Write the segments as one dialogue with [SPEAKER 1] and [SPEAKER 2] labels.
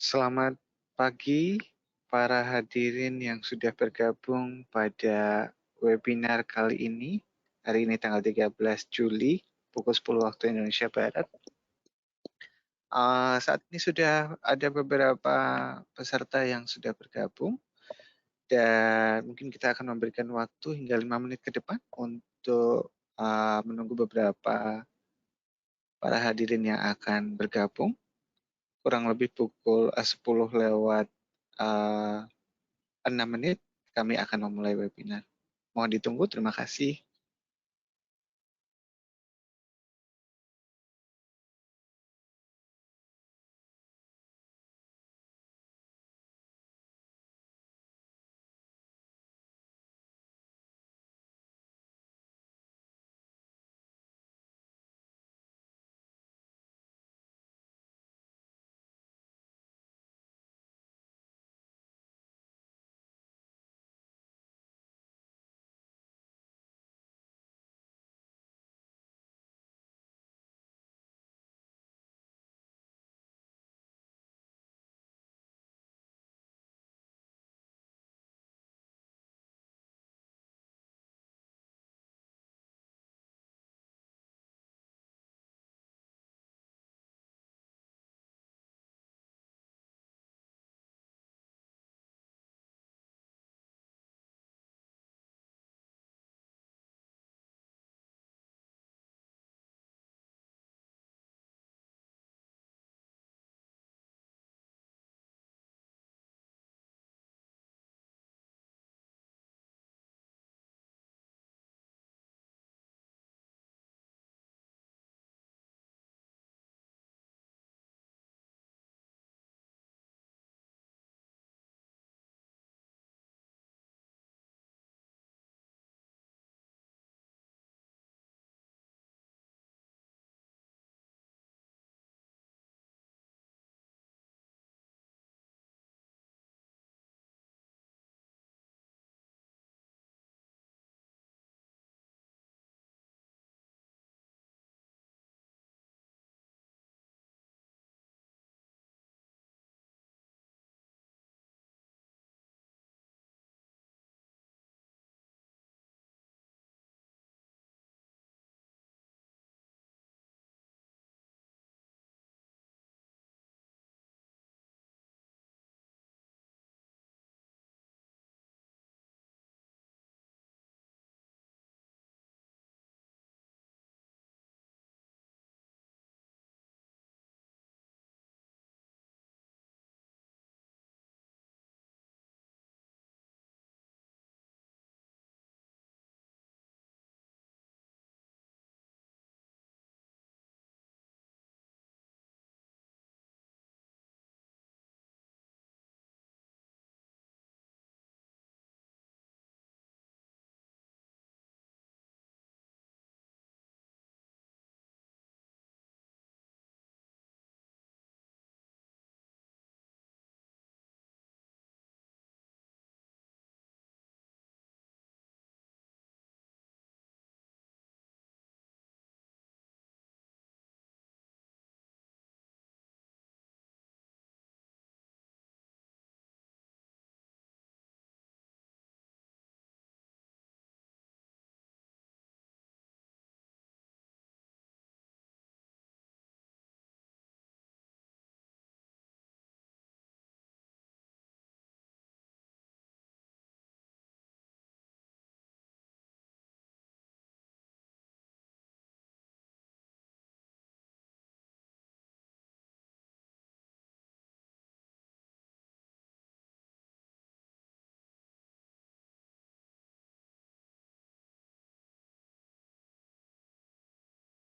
[SPEAKER 1] Selamat pagi para hadirin yang sudah bergabung pada webinar kali ini. Hari ini tanggal 13 Juli, pukul 10 waktu Indonesia Barat. Saat ini sudah ada beberapa peserta yang sudah bergabung dan mungkin kita akan memberikan waktu hingga 5 menit ke depan untuk menunggu beberapa para hadirin yang akan bergabung. Kurang lebih pukul 10 lewat 6 menit kami akan memulai webinar. Mohon ditunggu, terima kasih.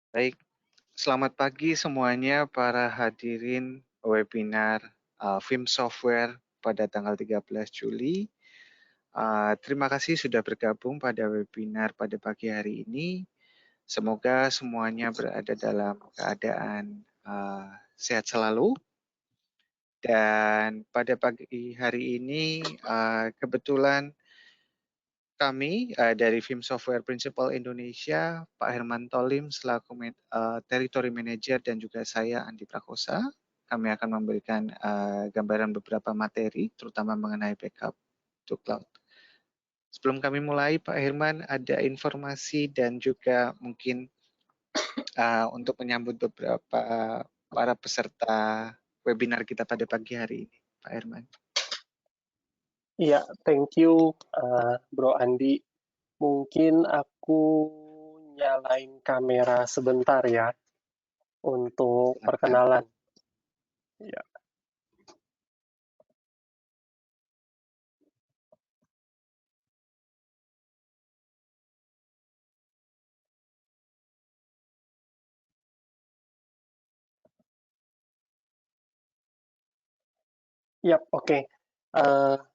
[SPEAKER 1] Baik, selamat pagi semuanya para hadirin webinar Vim Software pada tanggal 13 Juli. Terima kasih sudah bergabung pada webinar pada pagi hari ini. Semoga semuanya berada dalam keadaan sehat selalu. Dan pada pagi hari ini kebetulan kami dari Vim Software Principal Indonesia, Pak Herman Tolim selaku Territory Manager dan juga saya Andi Prakosa kami akan memberikan gambaran beberapa materi, terutama mengenai backup to cloud. Sebelum kami mulai, Pak Herman, ada informasi dan juga mungkin untuk menyambut beberapa para peserta webinar kita pada pagi hari ini, Pak Herman.
[SPEAKER 2] Iya, thank you, Bro Andi. Mungkin aku nyalain kamera sebentar ya untuk perkenalan. Ya. Yap, oke.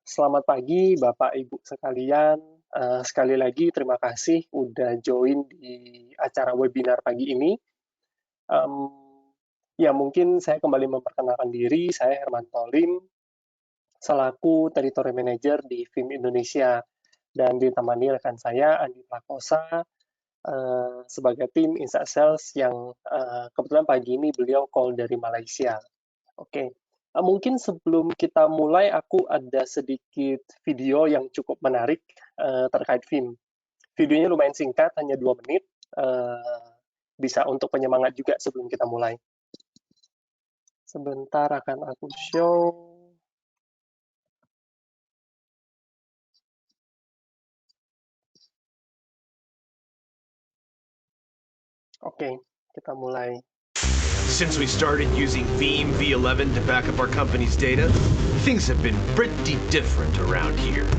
[SPEAKER 2] Selamat pagi Bapak Ibu sekalian. Sekali lagi terima kasih udah join di acara webinar pagi ini. Ya mungkin saya kembali memperkenalkan diri, saya Herman Tolim, selaku Territory Manager di FIM Indonesia, dan ditemani rekan saya Andi Prakosa sebagai tim Inside Sales yang kebetulan pagi ini beliau call dari Malaysia. Oke. Mungkin sebelum kita mulai, aku ada sedikit video yang cukup menarik terkait FIM. Videonya lumayan singkat, hanya 2 menit. Bisa untuk penyemangat juga sebelum kita mulai. Sebentar akan aku show. Oke, kita mulai.
[SPEAKER 3] Since we started using Veeam V11 to back up our company's data, things have been pretty different around here.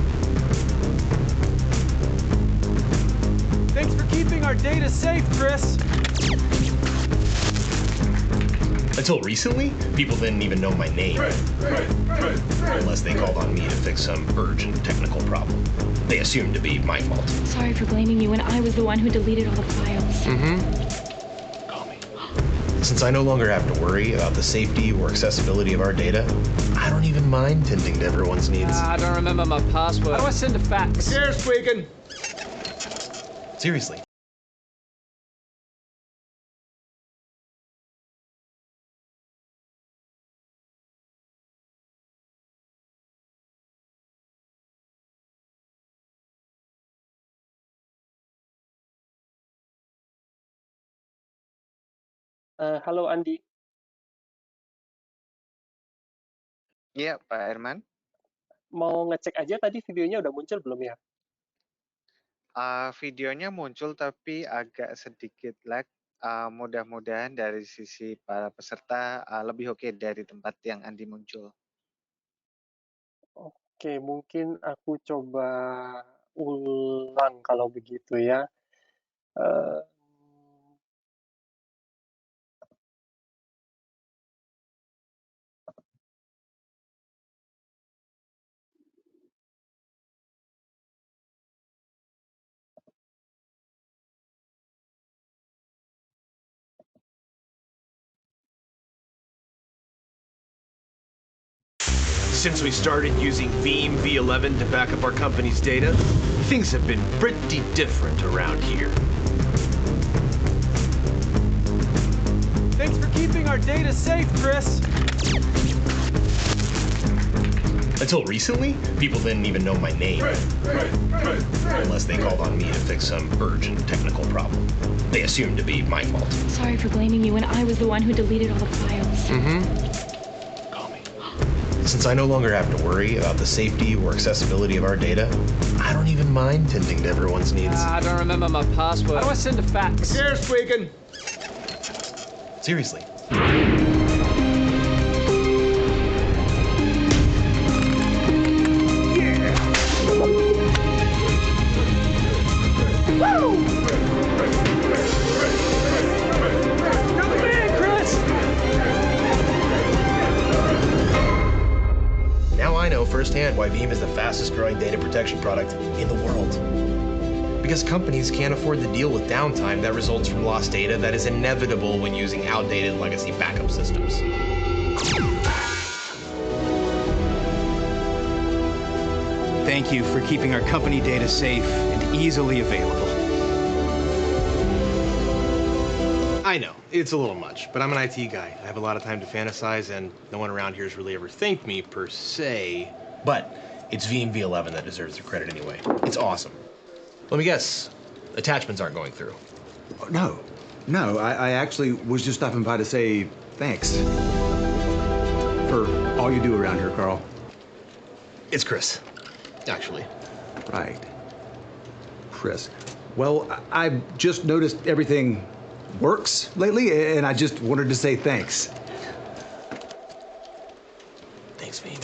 [SPEAKER 4] Thanks for keeping our data safe, Chris.
[SPEAKER 5] Until recently, people didn't even know my name. Unless they called on me to fix some urgent technical problem. They assumed to be my fault.
[SPEAKER 6] Sorry for blaming you when I was the one who deleted all the files.
[SPEAKER 5] Call me. Since I no longer have to worry about the safety or accessibility of our data, I don't even mind tending to everyone's needs.
[SPEAKER 4] I don't remember my password. How do I send a fax?
[SPEAKER 3] Here's squeaking.
[SPEAKER 5] Seriously.
[SPEAKER 2] Halo Andi.
[SPEAKER 1] Iya, Pak Herman.
[SPEAKER 2] Mau ngecek aja tadi videonya udah muncul belum ya?
[SPEAKER 1] Videonya muncul tapi agak sedikit lag. Mudah-mudahan dari sisi para peserta lebih oke dari tempat yang Andi muncul.
[SPEAKER 2] Oke, mungkin aku coba ulang kalau begitu ya.
[SPEAKER 3] Since we started using Veeam V11 to back up our company's data, things have been pretty different around here.
[SPEAKER 4] Thanks for keeping our data safe, Chris.
[SPEAKER 5] Until recently, people didn't even know my name. Unless they called on me to fix some urgent technical problem. They assumed to be my fault.
[SPEAKER 6] Sorry for blaming you when I was the one who deleted all the files.
[SPEAKER 5] Call me. Since I no longer have to worry about the safety or accessibility of our data, I don't even mind tending to everyone's needs.
[SPEAKER 4] I don't remember my password. How do I send a fax?
[SPEAKER 3] Here's squeaking.
[SPEAKER 5] Seriously.
[SPEAKER 4] You're the man, Chris.
[SPEAKER 5] Now I know firsthand why Veeam is the fastest growing data protection product in the world. Because companies can't afford to deal with downtime that results from lost data that is inevitable when using outdated legacy backup systems.
[SPEAKER 7] Thank you for keeping our company data safe and easily available.
[SPEAKER 5] I know, it's a little much, but I'm an IT guy. I have a lot of time to fantasize, and no one around here has really ever thanked me, per se. But it's Veeam V11 that deserves the credit anyway. It's awesome. Let me guess, attachments aren't going through.
[SPEAKER 8] No, I actually was just stopping by to say thanks for all you do around here, Carl.
[SPEAKER 5] It's Chris, actually.
[SPEAKER 8] Right. Chris. Well, I've just noticed everything works lately, and I just wanted to say thanks.
[SPEAKER 5] Thanks, Veeam.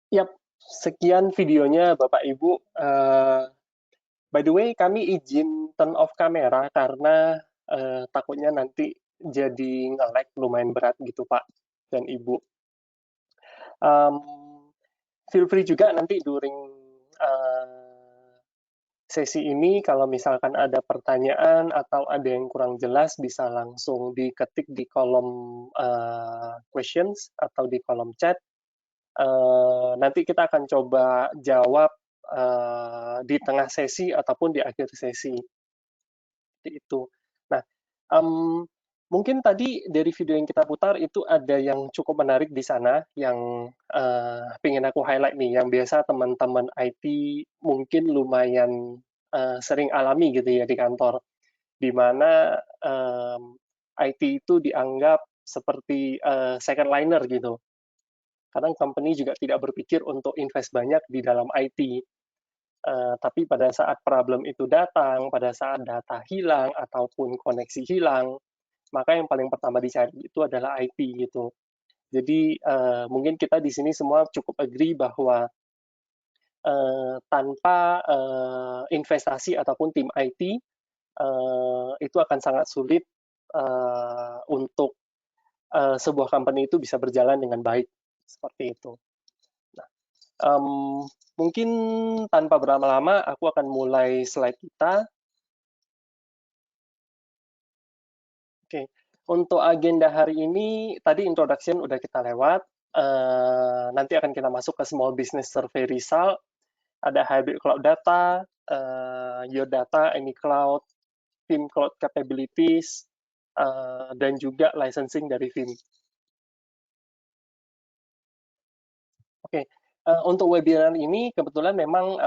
[SPEAKER 2] Yap, sekian videonya Bapak Ibu. By the way, kami izin turn off kamera karena takutnya nanti jadi nge-lag lumayan berat gitu Pak dan Ibu. Feel free juga nanti during sesi ini kalau misalkan ada pertanyaan atau ada yang kurang jelas bisa langsung diketik di kolom questions atau di kolom chat. Nanti kita akan coba jawab di tengah sesi ataupun di akhir sesi. Seperti itu. Nah, mungkin tadi dari video yang kita putar itu ada yang cukup menarik di sana yang pengen aku highlight nih, yang biasa teman-teman IT mungkin lumayan sering alami gitu ya di kantor, di mana IT itu dianggap seperti second liner gitu. Kadang company juga tidak berpikir untuk invest banyak di dalam IT. Tapi pada saat problem itu datang, pada saat data hilang ataupun koneksi hilang, maka yang paling pertama dicari itu adalah IT gitu. Jadi mungkin kita di sini semua cukup agree bahwa tanpa investasi ataupun tim IT itu akan sangat sulit untuk sebuah company itu bisa berjalan dengan baik. Seperti itu. Nah, mungkin tanpa berlama-lama, aku akan mulai slide kita. Oke, untuk agenda hari ini, tadi introduction udah kita lewat. Nanti akan kita masuk ke Small Business Survey Result. Ada Hybrid Cloud Data, Your Data, Any Cloud, Veeam Cloud Capabilities, dan juga licensing dari Veeam. Oke, untuk webinar ini kebetulan memang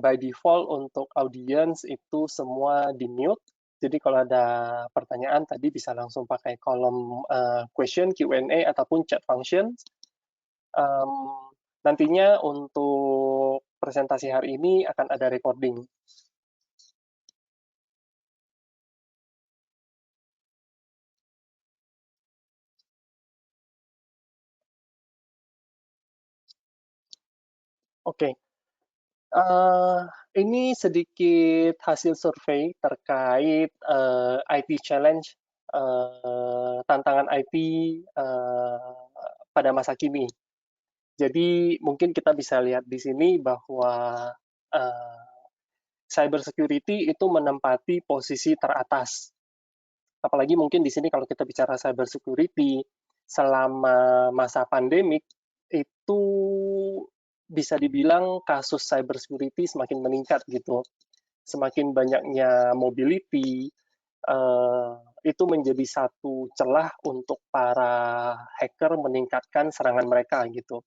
[SPEAKER 2] by default untuk audience itu semua di mute. Jadi kalau ada pertanyaan tadi bisa langsung pakai kolom question, Q&A ataupun chat function. Nantinya untuk presentasi hari ini akan ada recording. Oke. Ini sedikit hasil survei terkait IT challenge, tantangan IT pada masa kini. Jadi mungkin kita bisa lihat di sini bahwa cyber security itu menempati posisi teratas. Apalagi mungkin di sini kalau kita bicara cyber security selama masa pandemik itu bisa dibilang kasus cyber security semakin meningkat gitu. Semakin banyaknya mobility, itu menjadi satu celah untuk para hacker meningkatkan serangan mereka gitu.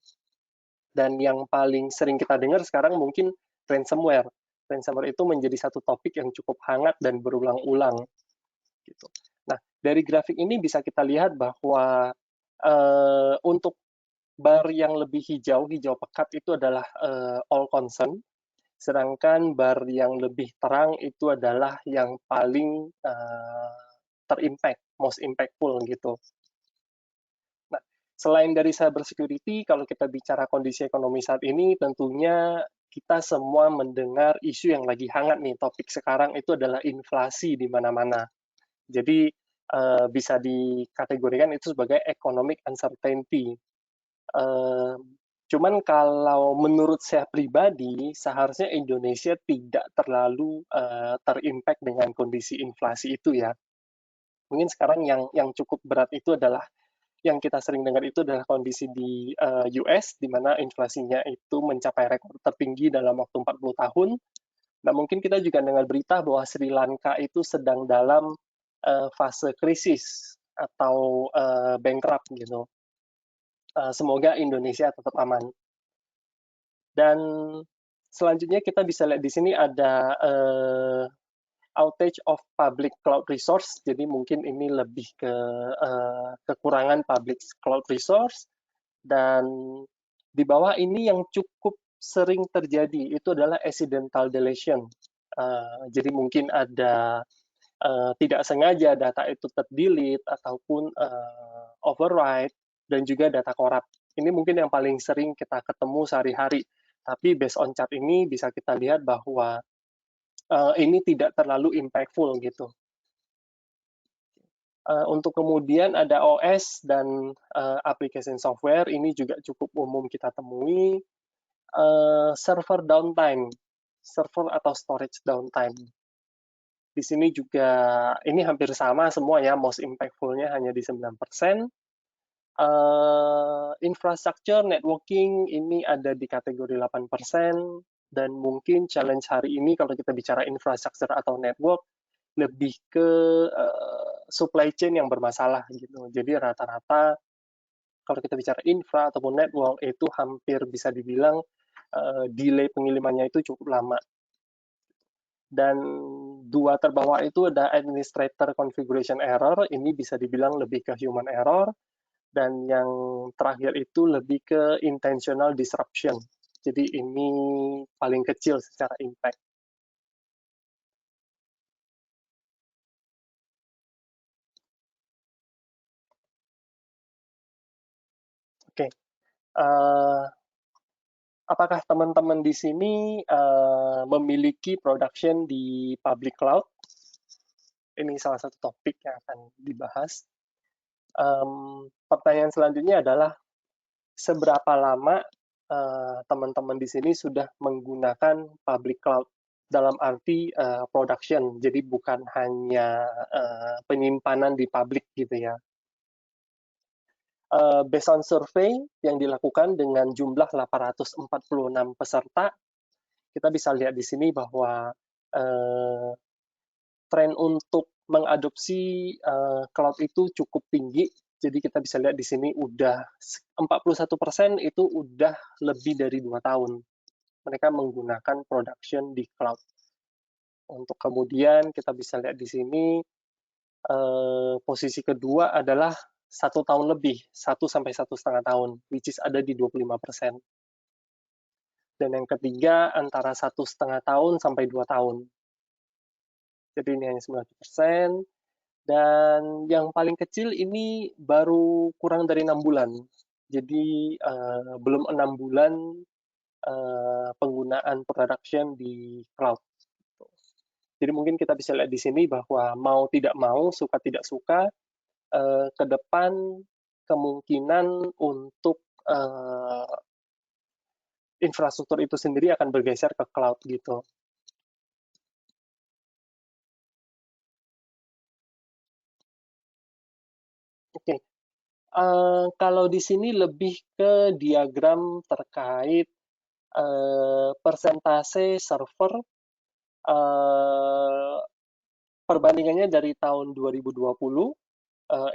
[SPEAKER 2] Dan yang paling sering kita dengar sekarang mungkin ransomware. Ransomware itu menjadi satu topik yang cukup hangat dan berulang-ulang gitu. Nah, dari grafik ini bisa kita lihat bahwa untuk bar yang lebih hijau pekat itu adalah all concern, sedangkan bar yang lebih terang itu adalah yang paling terimpact, most impactful gitu. Nah, selain dari cyber security, kalau kita bicara kondisi ekonomi saat ini, tentunya kita semua mendengar isu yang lagi hangat nih, topik sekarang itu adalah inflasi di mana-mana. Jadi bisa dikategorikan itu sebagai economic uncertainty. Cuman kalau menurut saya pribadi, seharusnya Indonesia tidak terlalu terimpact dengan kondisi inflasi itu ya. Mungkin sekarang yang cukup berat itu adalah yang kita sering dengar itu adalah kondisi di US, di mana inflasinya itu mencapai rekor tertinggi dalam waktu 40 tahun. Nah, mungkin kita juga dengar berita bahwa Sri Lanka itu sedang dalam fase krisis atau bankrupt gitu. Semoga Indonesia tetap aman. Dan selanjutnya kita bisa lihat di sini ada outage of public cloud resource. Jadi mungkin ini lebih ke kekurangan public cloud resource. Dan di bawah ini yang cukup sering terjadi itu adalah accidental deletion. Jadi mungkin ada tidak sengaja data itu terdelete ataupun overwrite dan juga data korup. Ini mungkin yang paling sering kita ketemu sehari-hari. Tapi based on chart ini bisa kita lihat bahwa ini tidak terlalu impactful gitu. Untuk kemudian ada OS dan application software, ini juga cukup umum kita temui. Server downtime, server atau storage downtime. Di sini juga ini hampir sama semua ya, most impactful-nya hanya di 9%. Infrastructure networking ini ada di kategori 8%, dan mungkin challenge hari ini kalau kita bicara infrastructure atau network lebih ke supply chain yang bermasalah gitu. Jadi rata-rata kalau kita bicara infra ataupun network itu hampir bisa dibilang delay pengirimannya itu cukup lama. Dan dua terbawah itu ada administrator configuration error, ini bisa dibilang lebih ke human error. Dan yang terakhir itu lebih ke intentional disruption. Jadi ini paling kecil secara impact. Oke. Apakah teman-teman di sini memiliki production di public cloud? Ini salah satu topik yang akan dibahas. Pertanyaan selanjutnya adalah seberapa lama teman-teman di sini sudah menggunakan public cloud dalam arti production, jadi bukan hanya penyimpanan di publik gitu ya. Based on survei yang dilakukan dengan jumlah 846 peserta, kita bisa lihat di sini bahwa tren untuk mengadopsi cloud itu cukup tinggi. Jadi kita bisa lihat di sini udah 41% itu udah lebih dari 2 tahun mereka menggunakan production di cloud. Untuk kemudian kita bisa lihat di sini posisi kedua adalah 1 tahun lebih, 1 sampai 1,5 tahun, which is ada di 25%. Dan yang ketiga antara 1,5 tahun sampai 2 tahun. Jadi ini hanya 9%. Dan yang paling kecil ini baru kurang dari 6 bulan. Jadi belum 6 bulan penggunaan production di cloud. Jadi mungkin kita bisa lihat di sini bahwa mau tidak mau, suka tidak suka, ke depan kemungkinan untuk infrastruktur itu sendiri akan bergeser ke cloud gitu. Oke, kalau di sini lebih ke diagram terkait persentase server, perbandingannya dari tahun 2020,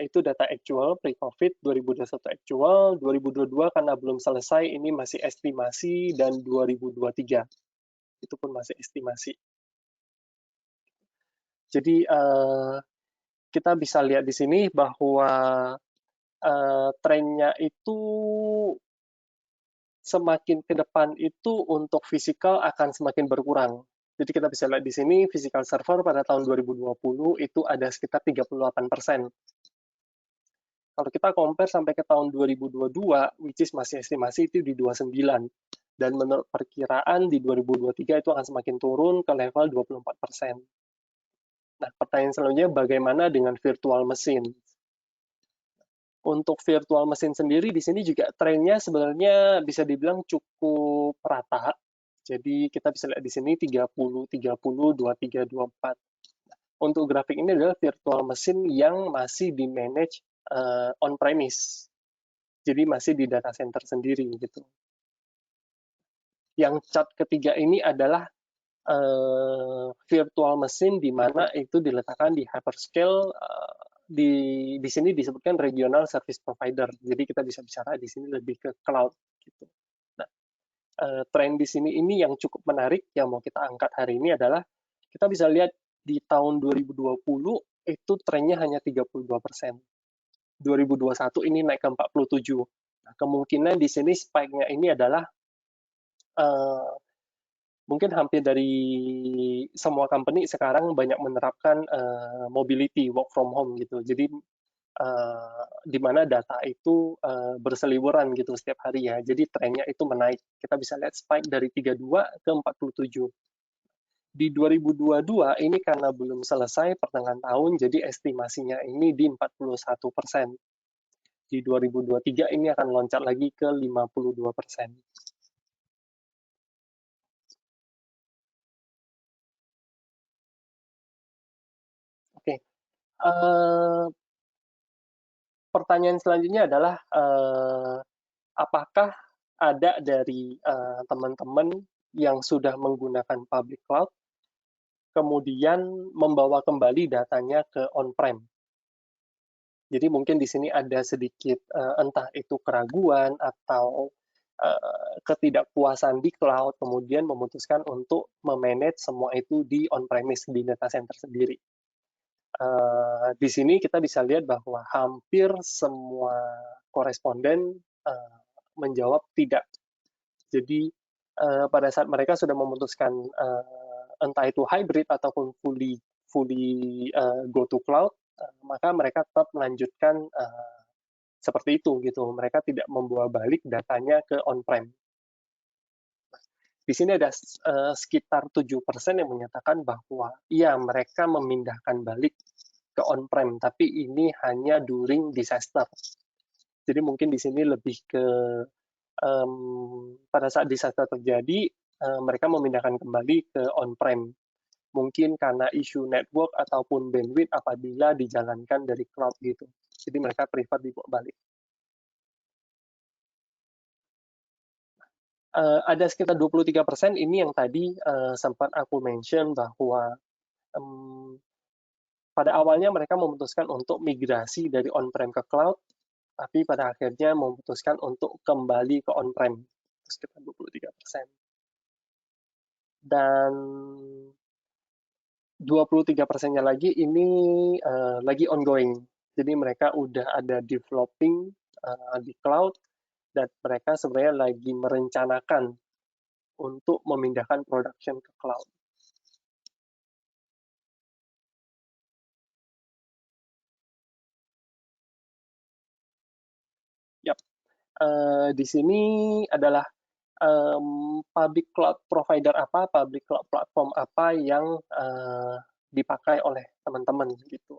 [SPEAKER 2] itu data actual pre-COVID, 2021 actual, 2022 karena belum selesai, ini masih estimasi, dan 2023 itu pun masih estimasi. Jadi kita bisa lihat di sini bahwa trennya itu semakin ke depan itu untuk fisikal akan semakin berkurang. Jadi kita bisa lihat di sini physical server pada tahun 2020 itu ada sekitar 38%. Kalau kita compare sampai ke tahun 2022, which is masih estimasi itu di 29. Dan menurut perkiraan di 2023 itu akan semakin turun ke level 24%. Nah, pertanyaan selanjutnya bagaimana dengan virtual machine? Untuk virtual machine sendiri di sini juga trennya sebenarnya bisa dibilang cukup rata. Jadi kita bisa lihat di sini 30, 30, 23, 24. Untuk grafik ini adalah virtual machine yang masih di-manage on-premise. Jadi masih di data center sendiri gitu. Yang chart ketiga ini adalah virtual machine di mana itu diletakkan di hyperscale, di sini disebutkan regional service provider. Jadi kita bisa bicara di sini lebih ke cloud gitu. Nah, tren di sini ini yang cukup menarik yang mau kita angkat hari ini adalah kita bisa lihat di tahun 2020 itu trennya hanya 32%. 2021 ini naik ke 47%. Nah, kemungkinan di sini spike-nya ini adalah mungkin hampir dari semua company sekarang banyak menerapkan mobility, work from home gitu. Jadi di mana data itu berseliweran gitu setiap hari ya. Jadi trennya itu menaik. Kita bisa lihat spike dari 32 ke 47. Di 2022 ini karena belum selesai pertengahan tahun, jadi estimasinya ini di 41%. Di 2023 ini akan loncat lagi ke 52%. Oke. Pertanyaan selanjutnya adalah apakah ada dari teman-teman yang sudah menggunakan public cloud kemudian membawa kembali datanya ke on-prem. Jadi mungkin di sini ada sedikit entah itu keraguan atau ketidakpuasan di cloud, kemudian memutuskan untuk memanage semua itu di on-premise, di data center sendiri. Di sini kita bisa lihat bahwa hampir semua koresponden menjawab tidak. Jadi pada saat mereka sudah memutuskan entah itu hybrid ataupun fully go to cloud, maka mereka tetap melanjutkan seperti itu gitu. Mereka tidak membawa balik datanya ke on-prem. Di sini ada sekitar 7% yang menyatakan bahwa iya mereka memindahkan balik ke on-prem, tapi ini hanya during disaster. Jadi mungkin di sini lebih ke pada saat disaster terjadi, mereka memindahkan kembali ke on-prem. Mungkin karena isu network ataupun bandwidth apabila dijalankan dari cloud gitu. Jadi mereka prefer dibawa balik. Ada sekitar 23% ini yang tadi sempat aku mention bahwa pada awalnya mereka memutuskan untuk migrasi dari on-prem ke cloud, tapi pada akhirnya memutuskan untuk kembali ke on-prem, sekitar 23%. Dan 23%-nya lagi ini lagi ongoing. Jadi mereka udah ada developing di cloud, dan mereka sebenarnya lagi merencanakan untuk memindahkan production ke cloud. Yap. Di sini adalah public cloud provider apa, public cloud platform apa yang dipakai oleh teman-teman gitu.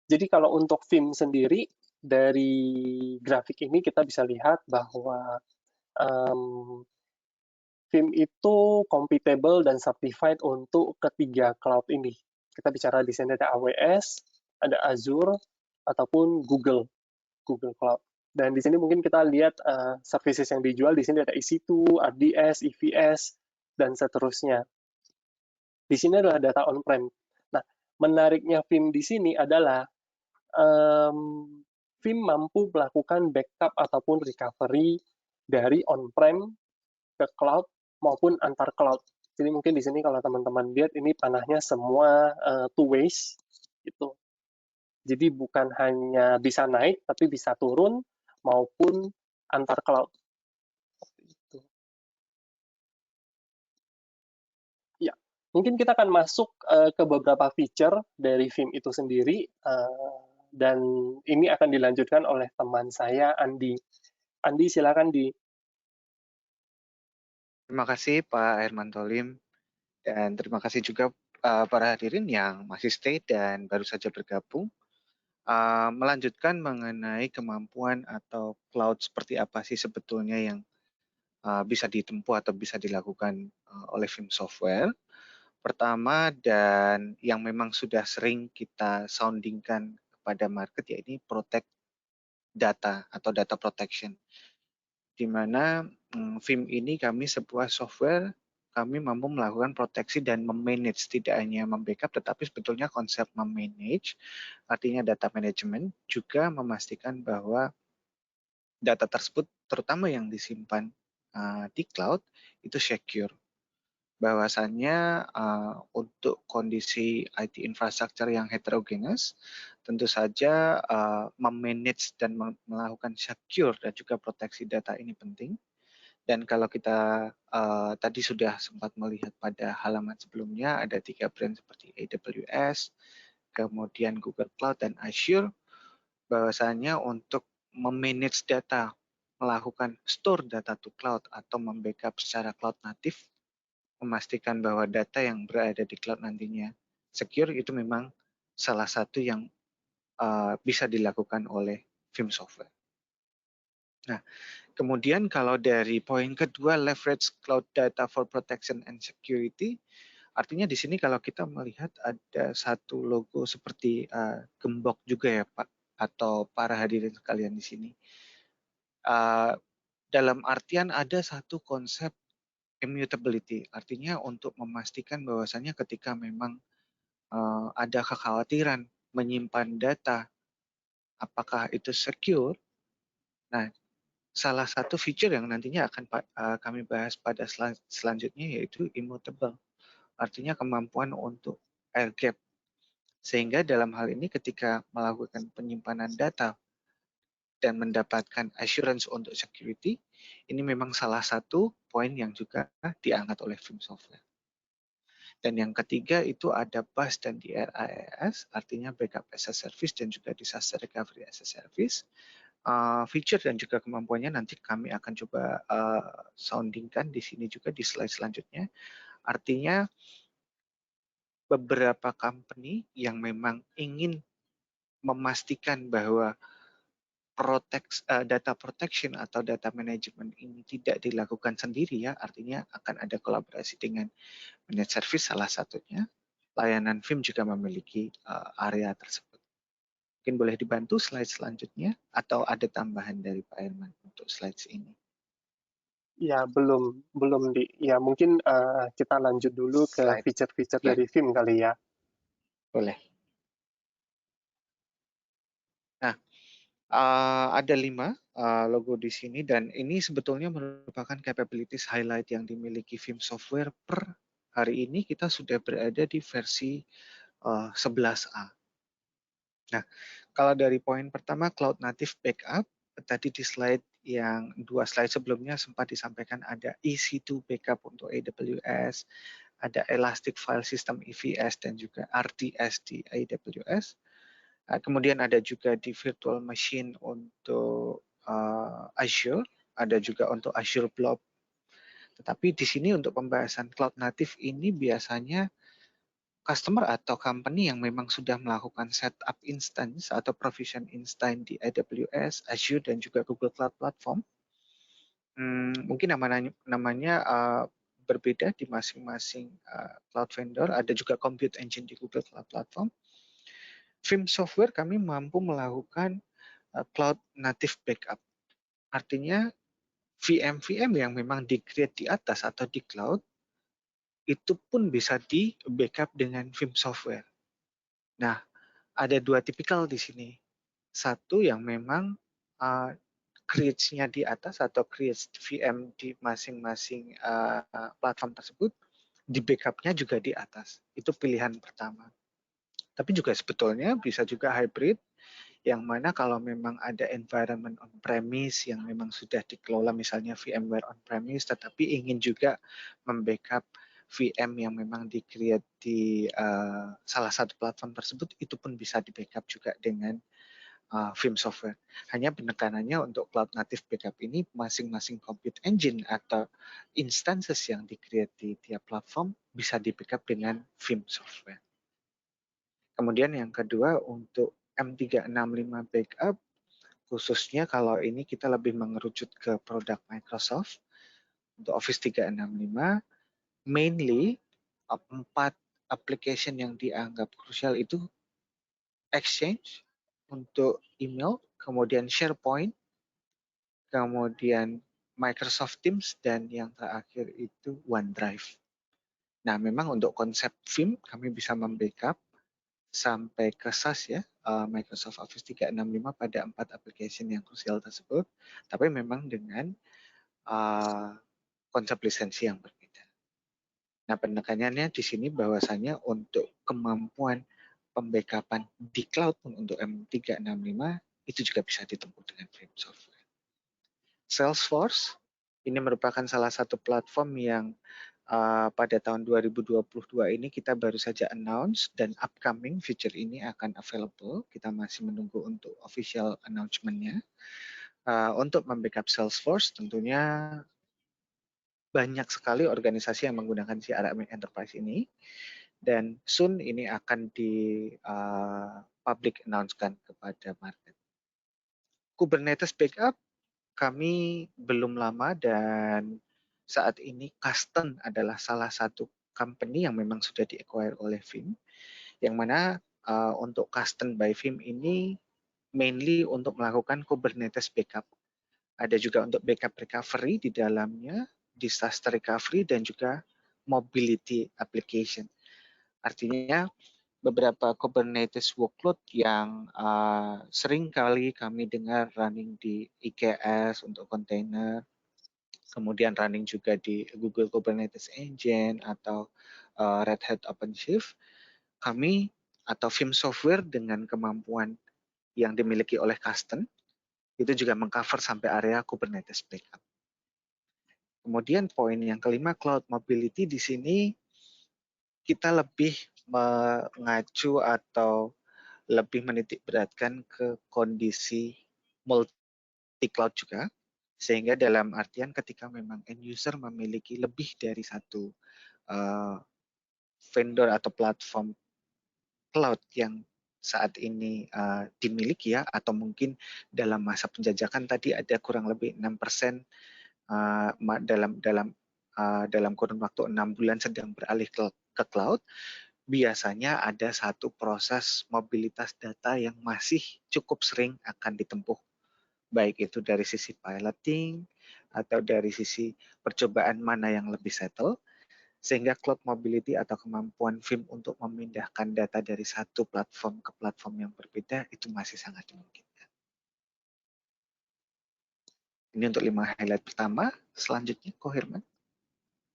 [SPEAKER 2] Jadi kalau untuk Veeam sendiri, dari grafik ini kita bisa lihat bahwa Veeam itu compatible dan certified untuk ketiga cloud ini. Kita bicara di sini ada AWS, ada Azure, ataupun Google Cloud. Dan di sini mungkin kita lihat services yang dijual, di sini ada EC2, RDS, EVS, dan seterusnya. Di sini adalah data on-prem. Nah, menariknya Veeam di sini adalah Veeam mampu melakukan backup ataupun recovery dari on-prem ke cloud maupun antar cloud. Jadi mungkin di sini kalau teman-teman lihat ini panahnya semua two ways gitu. Jadi bukan hanya bisa naik tapi bisa turun maupun antar cloud. Ya. Mungkin kita akan masuk ke beberapa feature dari Vim itu sendiri, dan ini akan dilanjutkan oleh teman saya, Andi. Andi, silakan di.
[SPEAKER 1] Terima kasih Pak Hermanto Lim, dan terima kasih juga para hadirin yang masih stay dan baru saja bergabung. Melanjutkan mengenai kemampuan atau cloud seperti apa sih sebetulnya yang bisa ditempuh atau bisa dilakukan oleh Vim Software. Pertama, dan yang memang sudah sering kita soundingkan kepada market, yaitu protect data atau data protection. Di mana Vim ini kami sebuah software, kami mampu melakukan proteksi dan memanage, tidak hanya membackup, tetapi sebetulnya konsep memanage, artinya data management, juga memastikan bahwa data tersebut, terutama yang disimpan di cloud, itu secure. Bahwasannya untuk kondisi IT infrastructure yang heterogenes, tentu saja memanage dan melakukan secure dan juga proteksi data ini penting. Dan kalau kita tadi sudah sempat melihat pada halaman sebelumnya, ada 3 brand seperti AWS, kemudian Google Cloud, dan Azure, bahwasanya untuk memanage data, melakukan store data to cloud atau membackup secara cloud native, memastikan bahwa data yang berada di cloud nantinya secure, itu memang salah satu yang bisa dilakukan oleh Vim Software. Nah, kemudian kalau dari poin kedua, leverage cloud data for protection and security, artinya di sini kalau kita melihat ada satu logo seperti gembok juga ya Pak, atau para hadirin sekalian di sini. Dalam artian ada satu konsep immutability, artinya untuk memastikan bahwasannya ketika memang ada kekhawatiran menyimpan data, apakah itu secure? Nah, salah satu feature yang nantinya akan kami bahas pada selanjutnya yaitu immutable, artinya kemampuan untuk air gap. Sehingga dalam hal ini ketika melakukan penyimpanan data dan mendapatkan assurance untuk security, ini memang salah satu poin yang juga diangkat oleh Vim Software. Dan yang ketiga itu ada BAS dan DRaaS, artinya backup as a service dan juga disaster recovery as a service. Feature dan juga kemampuannya nanti kami akan coba soundingkan di sini juga di slide selanjutnya. Artinya beberapa company yang memang ingin memastikan bahwa data protection atau data management ini tidak dilakukan sendiri ya, artinya akan ada kolaborasi dengan managed service salah satunya. Layanan Vim juga memiliki area tersebut. Mungkin boleh dibantu slide selanjutnya atau ada tambahan dari Pak Herman untuk slides ini?
[SPEAKER 2] Ya, belum di. Ya, mungkin kita lanjut dulu ke feature-feature
[SPEAKER 1] ya,
[SPEAKER 2] dari Vim kali ya.
[SPEAKER 1] Boleh. Nah, ada 5 logo di sini dan ini sebetulnya merupakan capabilities highlight yang dimiliki Vim Software. Per hari ini kita sudah berada di versi 11A. Nah, kalau dari poin pertama Cloud Native Backup, tadi di slide yang 2 slide sebelumnya sempat disampaikan ada EC2 Backup untuk AWS, ada Elastic File System EVS dan juga RDS di AWS. Kemudian ada juga di virtual machine untuk Azure, ada juga untuk Azure Blob. Tetapi di sini untuk pembahasan cloud native ini biasanya customer atau company yang memang sudah melakukan setup instance atau provision instance di AWS, Azure, dan juga Google Cloud Platform. Mungkin namanya berbeda di masing-masing cloud vendor, ada juga compute engine di Google Cloud Platform. Vim Software kami mampu melakukan cloud native backup. Artinya VM yang memang di-create di atas atau di cloud, itu pun bisa di-backup dengan Vim Software. Nah, ada 2 tipikal di sini. Satu yang memang creates-nya di atas atau creates VM di masing-masing platform tersebut, di-backup-nya juga di atas. Itu pilihan pertama. Tapi juga sebetulnya bisa juga hybrid, yang mana kalau memang ada environment on-premise yang memang sudah dikelola misalnya VMware on-premise, tetapi ingin juga membackup VM yang memang di-create di salah satu platform tersebut, itu pun bisa di-backup juga dengan Vim Software. Hanya penekanannya untuk Cloud Native Backup ini masing-masing compute engine atau instances yang di-create di tiap platform bisa di-backup dengan Vim Software. Kemudian yang kedua untuk M365 Backup, khususnya kalau ini kita lebih mengerucut ke produk Microsoft. Untuk Office 365, mainly 4 application yang dianggap krusial itu Exchange untuk email, kemudian SharePoint, kemudian Microsoft Teams, dan yang terakhir itu OneDrive. Nah, memang untuk konsep Vim kami bisa membackup sampai ke SaaS ya, Microsoft Office 365 pada 4 application yang krusial tersebut, tapi memang dengan konsep lisensi yang berbeda. Nah, penekanannya di sini bahwasanya untuk kemampuan pembackupan di cloud pun untuk M365 itu juga bisa ditempuh dengan Vim Software. Salesforce ini merupakan salah satu platform yang pada tahun 2022 ini kita baru saja announce dan upcoming feature ini akan available. Kita masih menunggu untuk official announcement-nya. Untuk membackup Salesforce tentunya banyak sekali organisasi yang menggunakan CRM Enterprise ini. Dan soon ini akan di public announce-kan kepada market. Kubernetes Backup kami belum lama dan saat ini Kasten adalah salah satu company yang memang sudah di-acquire oleh Vim, yang mana untuk Kasten by Vim ini mainly untuk melakukan Kubernetes Backup. Ada juga untuk backup recovery di dalamnya, disaster recovery, dan juga mobility application. Artinya beberapa Kubernetes workload yang sering kali kami dengar running di IKS untuk kontainer, kemudian running juga di Google Kubernetes Engine atau Red Hat OpenShift, kami atau Vim Software dengan kemampuan yang dimiliki oleh Kasten itu juga mengcover sampai area Kubernetes Backup. Kemudian poin yang kelima, Cloud Mobility, di sini kita lebih mengacu atau lebih menitik beratkan ke kondisi multi-cloud juga, sehingga dalam artian ketika memang end user memiliki lebih dari satu vendor atau platform cloud yang saat ini dimiliki ya, atau mungkin dalam masa penjajakan tadi ada kurang lebih 6% dalam kurun waktu 6 bulan sedang beralih ke cloud, biasanya ada satu proses mobilitas data yang masih cukup sering akan ditempuh. Baik itu dari sisi piloting atau dari sisi percobaan mana yang lebih settle, sehingga cloud mobility atau kemampuan Vim untuk memindahkan data dari satu platform ke platform yang berbeda itu masih sangat dimungkinkan. Ini untuk 5 highlight pertama. Selanjutnya, Ko Herman.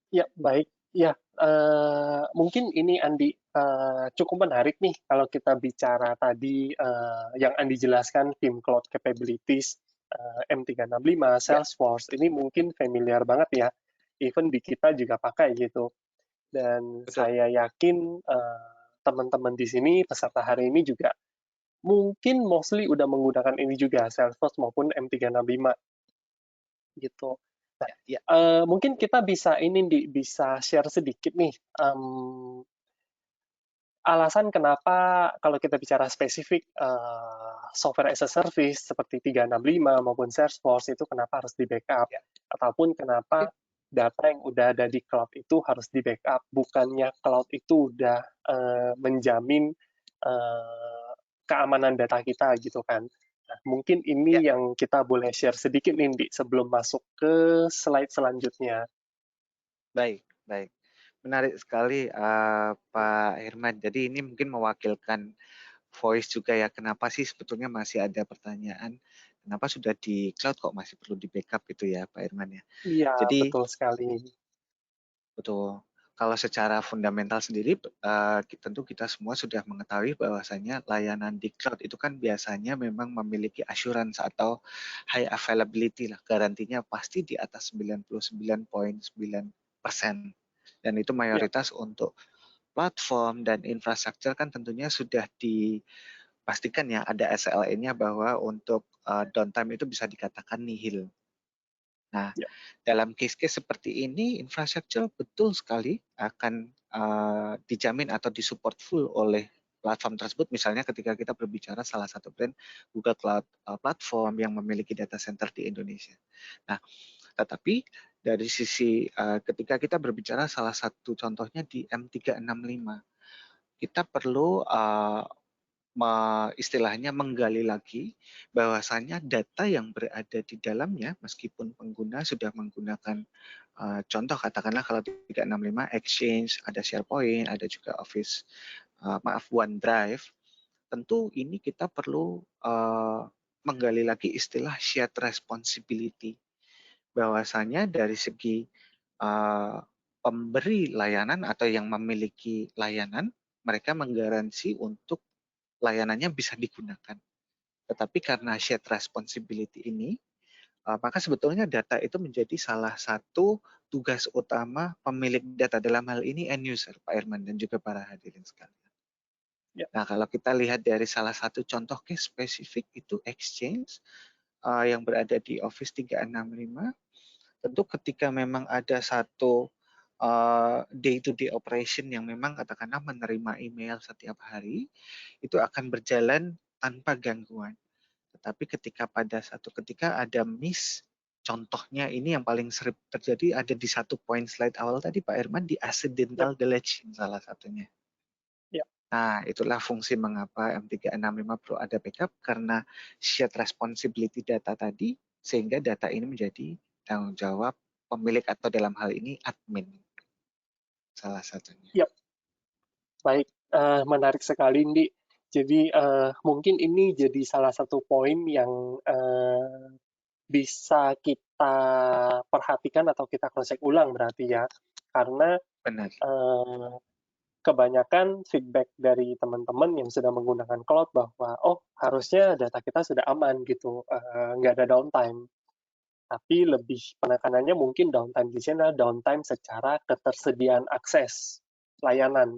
[SPEAKER 2] Ya, baik. Ya, mungkin ini Andi cukup menarik nih kalau kita bicara tadi yang Andi jelaskan Vim Cloud Capabilities, M365, Salesforce, ini mungkin familiar banget ya, even di kita juga pakai gitu. Dan
[SPEAKER 1] Betul.
[SPEAKER 2] saya yakin teman-teman di sini, peserta hari ini juga mungkin mostly udah menggunakan ini juga, Salesforce maupun M365 gitu. Nah, mungkin kita bisa bisa share sedikit nih alasan kenapa kalau kita bicara spesifik software as a service seperti 365 maupun Salesforce itu kenapa harus di backup, ataupun kenapa data yang udah ada di cloud itu harus di backup, bukannya cloud itu udah menjamin keamanan data kita gitu kan. Nah, mungkin ini yang kita boleh share sedikit nih, Di, sebelum masuk ke slide selanjutnya.
[SPEAKER 1] Baik. Menarik sekali Pak Herman. Jadi ini mungkin mewakilkan voice juga ya. Kenapa sih sebetulnya masih ada pertanyaan, kenapa sudah di cloud kok masih perlu di backup gitu ya Pak Herman ya.
[SPEAKER 2] Iya,
[SPEAKER 1] Jadi,
[SPEAKER 2] betul sekali.
[SPEAKER 1] Betul. Kalau secara fundamental sendiri, tentu kita semua sudah mengetahui bahwasanya layanan di cloud itu kan biasanya memang memiliki assurance atau high availability lah. Garantinya pasti di atas 99.9%. Dan itu mayoritas untuk platform dan infrastruktur kan tentunya sudah dipastikan ya ada SLA-nya bahwa untuk downtime itu bisa dikatakan nihil. Nah, dalam case-case seperti ini, infrastruktur betul sekali akan dijamin atau disupport full oleh platform tersebut. Misalnya ketika kita berbicara salah satu brand Google Cloud Platform yang memiliki data center di Indonesia. Nah, tetapi dari sisi ketika kita berbicara salah satu contohnya di M365, kita perlu istilahnya menggali lagi bahwasannya data yang berada di dalamnya meskipun pengguna sudah menggunakan contoh katakanlah kalau 365 Exchange, ada SharePoint, ada juga Office, OneDrive, tentu ini kita perlu menggali lagi istilah shared responsibility bahwasanya dari segi pemberi layanan atau yang memiliki layanan mereka menggaransi untuk layanannya bisa digunakan. Tetapi karena shared responsibility ini, maka sebetulnya data itu menjadi salah satu tugas utama pemilik data, dalam hal ini end user, Pak Irman dan juga para hadirin sekalian. Nah, kalau kita lihat dari salah satu contoh case spesifik itu Exchange yang berada di Office 365, tentu ketika memang ada satu day-to-day operation yang memang katakanlah menerima email setiap hari, itu akan berjalan tanpa gangguan. Tetapi ketika pada satu ketika ada miss, contohnya ini yang paling sering terjadi ada di satu poin slide awal tadi Pak Irman, di accidental deletion salah satunya. Nah, itulah fungsi mengapa M365 perlu ada backup, karena shared responsibility data tadi, sehingga data ini menjadi tanggung jawab pemilik atau dalam hal ini admin. Salah satunya.
[SPEAKER 2] Baik, menarik sekali, Ndi. Jadi mungkin ini jadi salah satu poin yang bisa kita perhatikan atau kita cross-check ulang berarti ya. Karena kebanyakan feedback dari teman-teman yang sudah menggunakan cloud bahwa harusnya data kita sudah aman gitu, nggak ada downtime. Tapi lebih penekanannya mungkin downtime di sini adalah downtime secara ketersediaan akses layanan.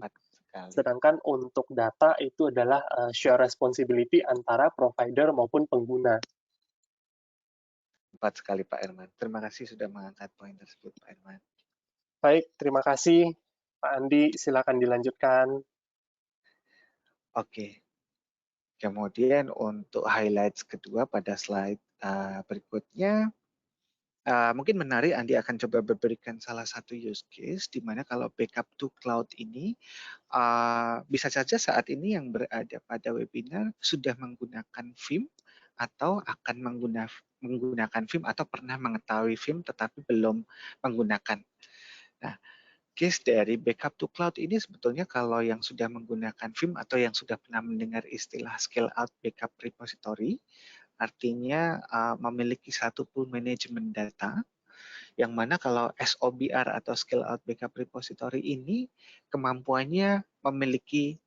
[SPEAKER 2] Sedangkan untuk data itu adalah share responsibility antara provider maupun pengguna.
[SPEAKER 1] Tepat sekali Pak Irman. Terima kasih sudah mengangkat poin tersebut Pak Irman.
[SPEAKER 2] Baik, terima kasih Pak Andi. Silakan dilanjutkan.
[SPEAKER 1] Oke. Kemudian untuk highlights kedua pada slide berikutnya, mungkin menarik Andi akan coba memberikan salah satu use case di mana kalau backup to cloud ini bisa saja saat ini yang berada pada webinar sudah menggunakan Vim atau akan menggunakan Vim atau pernah mengetahui Vim tetapi belum menggunakan. Nah, case dari backup to cloud ini sebetulnya kalau yang sudah menggunakan Vim atau yang sudah pernah mendengar istilah scale out backup repository, artinya memiliki satu pool manajemen data, yang mana kalau SOBR atau scale out backup repository ini kemampuannya memiliki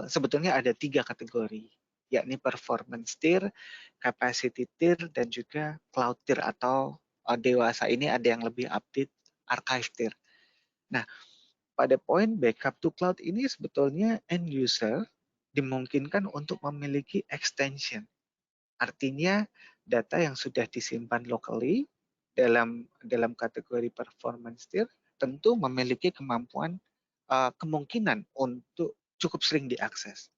[SPEAKER 1] sebetulnya ada 3 kategori, yakni performance tier, capacity tier, dan juga cloud tier atau dewasa ini ada yang lebih update archive tier. Nah, pada poin backup to cloud ini sebetulnya end user dimungkinkan untuk memiliki extension. Artinya data yang sudah disimpan locally dalam kategori performance tier tentu memiliki kemampuan kemungkinan untuk cukup sering diakses.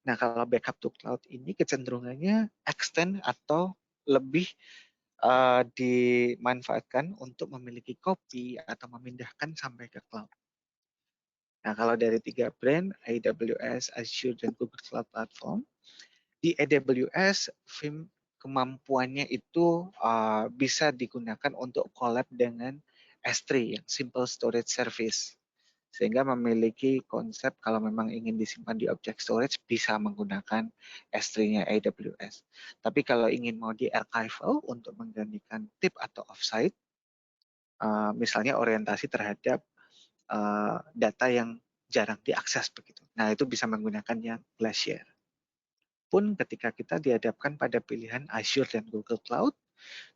[SPEAKER 1] Nah, kalau backup to cloud ini kecenderungannya extend atau lebih dimanfaatkan untuk memiliki copy atau memindahkan sampai ke cloud. Nah, kalau dari 3 brand, AWS, Azure, dan Google Cloud Platform, di AWS, Vim kemampuannya itu bisa digunakan untuk collab dengan S3, yang Simple Storage Service. Sehingga memiliki konsep kalau memang ingin disimpan di object storage bisa menggunakan S3-nya AWS. Tapi kalau ingin mau di archival untuk menggantikan tip atau offsite, misalnya orientasi terhadap data yang jarang diakses begitu. Nah, itu bisa menggunakan yang Glacier. Pun ketika kita dihadapkan pada pilihan Azure dan Google Cloud,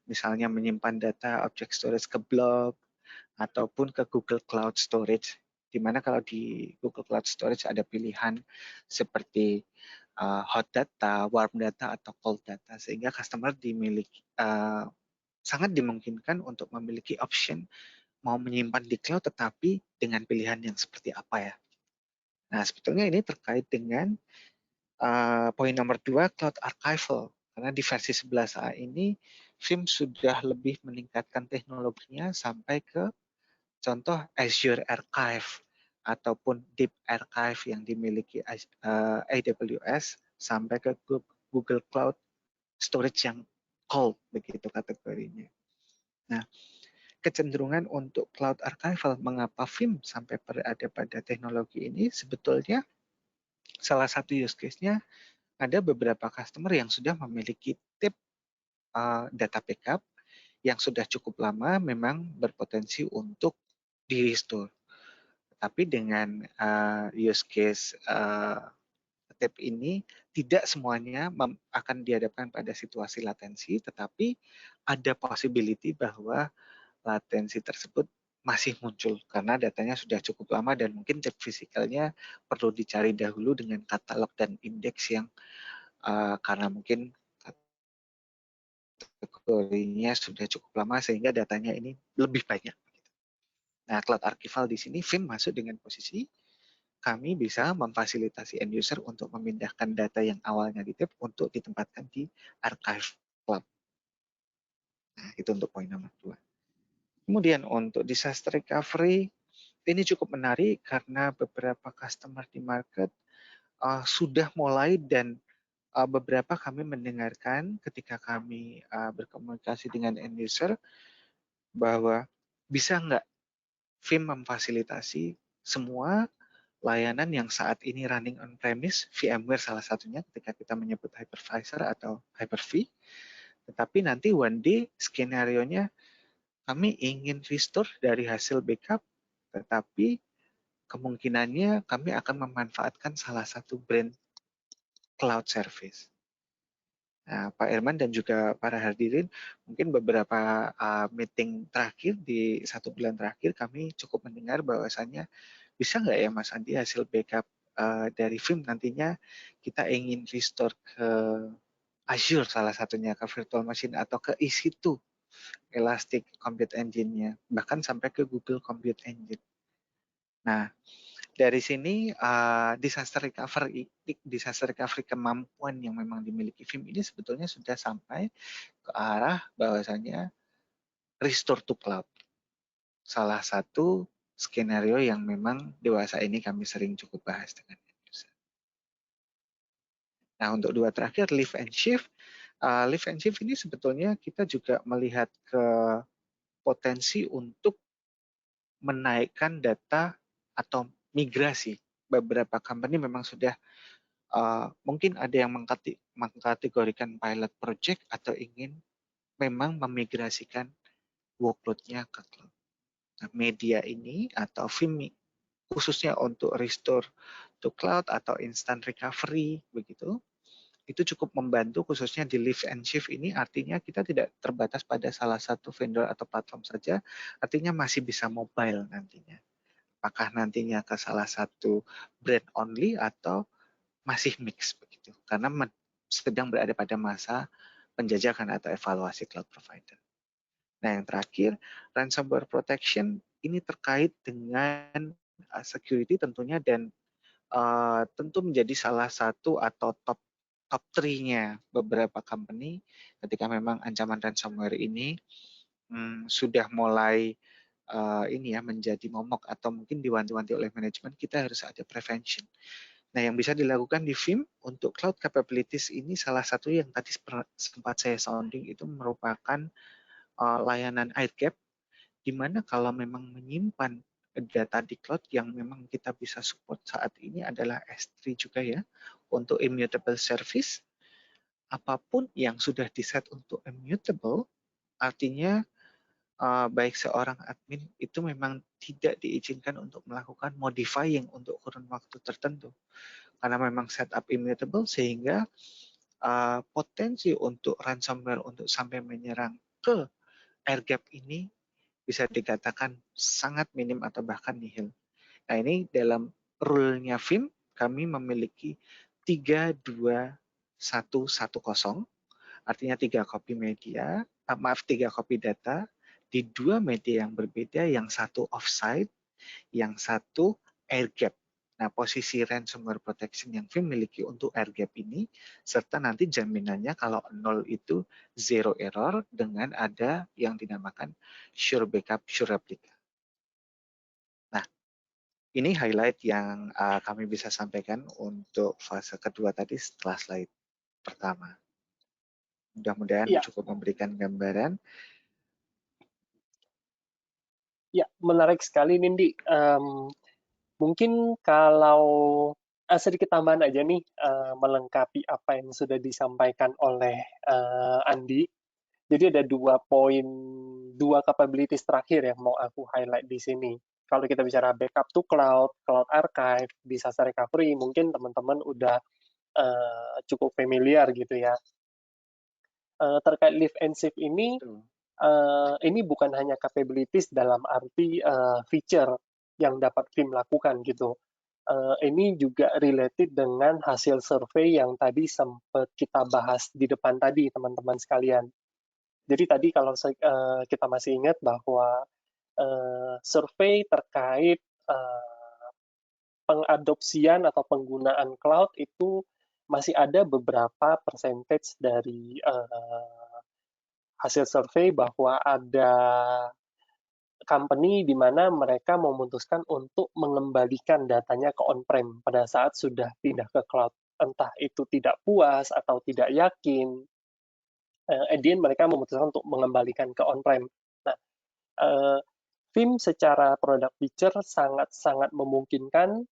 [SPEAKER 1] misalnya menyimpan data object storage ke blog, ataupun ke Google Cloud Storage, di mana kalau di Google Cloud Storage ada pilihan seperti hot data, warm data, atau cold data, sehingga customer sangat dimungkinkan untuk memiliki option mau menyimpan di cloud tetapi dengan pilihan yang seperti apa ya. Nah, sebetulnya ini terkait dengan poin nomor 2, Cloud Archival. Karena di versi 11A ini, Veeam sudah lebih meningkatkan teknologinya sampai ke contoh Azure Archive ataupun Deep Archive yang dimiliki AWS sampai ke Google Cloud Storage yang cold, begitu kategorinya. Nah, kecenderungan untuk Cloud Archival, mengapa Veeam sampai berada pada teknologi ini, sebetulnya salah satu use case-nya ada beberapa customer yang sudah memiliki tip data backup yang sudah cukup lama memang berpotensi untuk di-restore. Tapi dengan use case tip ini, tidak semuanya akan dihadapkan pada situasi latensi, tetapi ada possibility bahwa latensi tersebut masih muncul karena datanya sudah cukup lama dan mungkin tip fisikalnya perlu dicari dahulu dengan katalog dan indeks yang karena mungkin kategorinya sudah cukup lama sehingga datanya ini lebih banyak. Nah, Cloud Archival di sini Veeam masuk dengan posisi kami bisa memfasilitasi end user untuk memindahkan data yang awalnya di tip untuk ditempatkan di archive cloud. Nah, itu untuk poin nomor 2. Kemudian untuk disaster recovery, ini cukup menarik karena beberapa customer di market sudah mulai dan beberapa kami mendengarkan ketika kami berkomunikasi dengan end user bahwa bisa nggak Veeam memfasilitasi semua layanan yang saat ini running on-premise, VMware salah satunya ketika kita menyebut hypervisor atau Hyper-V, tetapi nanti one day skenario-nya kami ingin restore dari hasil backup, tetapi kemungkinannya kami akan memanfaatkan salah satu brand cloud service. Nah, Pak Irman dan juga para hadirin, mungkin beberapa meeting terakhir di 1 bulan terakhir kami cukup mendengar bahwasannya bisa nggak ya Mas Andi hasil backup dari Veeam nantinya kita ingin restore ke Azure salah satunya, ke virtual machine atau ke EC2 Elastic Compute Engine-nya, bahkan sampai ke Google Compute Engine. Nah, dari sini disaster recovery kemampuan yang memang dimiliki Veeam ini sebetulnya sudah sampai ke arah bahwasanya restore to cloud. Salah satu skenario yang memang dewasa ini kami sering cukup bahas dengan user. Nah, untuk 2 terakhir, lift and shift. Lift and shift ini sebetulnya kita juga melihat ke potensi untuk menaikkan data atau migrasi. Beberapa company memang sudah mungkin ada yang mengkategorikan pilot project atau ingin memang memigrasikan workload-nya ke cloud. Nah, media ini atau Veeam khususnya untuk restore to cloud atau instant recovery begitu, itu cukup membantu khususnya di lift and shift ini, artinya kita tidak terbatas pada salah satu vendor atau platform saja, artinya masih bisa mobile nantinya. Apakah nantinya ke salah satu brand only atau masih mix begitu, karena sedang berada pada masa penjajakan atau evaluasi cloud provider. Nah, yang terakhir, ransomware protection ini terkait dengan security tentunya dan tentu menjadi salah satu atau top 3-nya beberapa company ketika memang ancaman ransomware ini sudah mulai menjadi momok atau mungkin diwanti-wanti oleh manajemen, kita harus ada prevention. Nah, yang bisa dilakukan di Veeam untuk cloud capabilities ini salah satu yang tadi sempat saya sounding itu merupakan layanan airgap, di mana kalau memang menyimpan data di cloud yang memang kita bisa support saat ini adalah S3 juga ya, untuk immutable service. Apapun yang sudah diset untuk immutable, artinya baik seorang admin itu memang tidak diizinkan untuk melakukan modifying untuk kurun waktu tertentu. Karena memang setup immutable sehingga potensi untuk ransomware untuk sampai menyerang ke air gap ini bisa dikatakan sangat minim atau bahkan nihil. Nah, ini dalam rule-nya Vim kami memiliki 32110, artinya 3 copy media, 3 copy data di 2 media yang berbeda, yang satu offsite, yang satu air gap. Nah, posisi ransomware protection yang Vim miliki untuk air gap ini, serta nanti jaminannya kalau 0 itu zero error dengan ada yang dinamakan sure backup, sure replica. Nah, ini highlight yang kami bisa sampaikan untuk fase kedua tadi setelah slide pertama. Mudah-mudahan cukup memberikan gambaran.
[SPEAKER 2] Ya, menarik sekali Nindi. Mungkin kalau sedikit tambahan aja nih, melengkapi apa yang sudah disampaikan oleh Andi. Jadi ada 2 poin, 2 capabilities terakhir yang mau aku highlight di sini. Kalau kita bicara backup to cloud, cloud archive, disaster recovery, mungkin teman-teman udah cukup familiar gitu ya. Terkait live and save ini bukan hanya capabilities dalam arti feature yang dapat Vim lakukan gitu. Ini juga related dengan hasil survei yang tadi sempat kita bahas di depan tadi, teman-teman sekalian. Jadi tadi kalau kita masih ingat bahwa survei terkait pengadopsian atau penggunaan cloud itu masih ada beberapa percentage dari hasil survei bahwa ada company di mana mereka memutuskan untuk mengembalikan datanya ke on-prem pada saat sudah pindah ke cloud. Entah itu tidak puas atau tidak yakin, at the end mereka memutuskan untuk mengembalikan ke on-prem. Nah, Vim secara product feature sangat-sangat memungkinkan.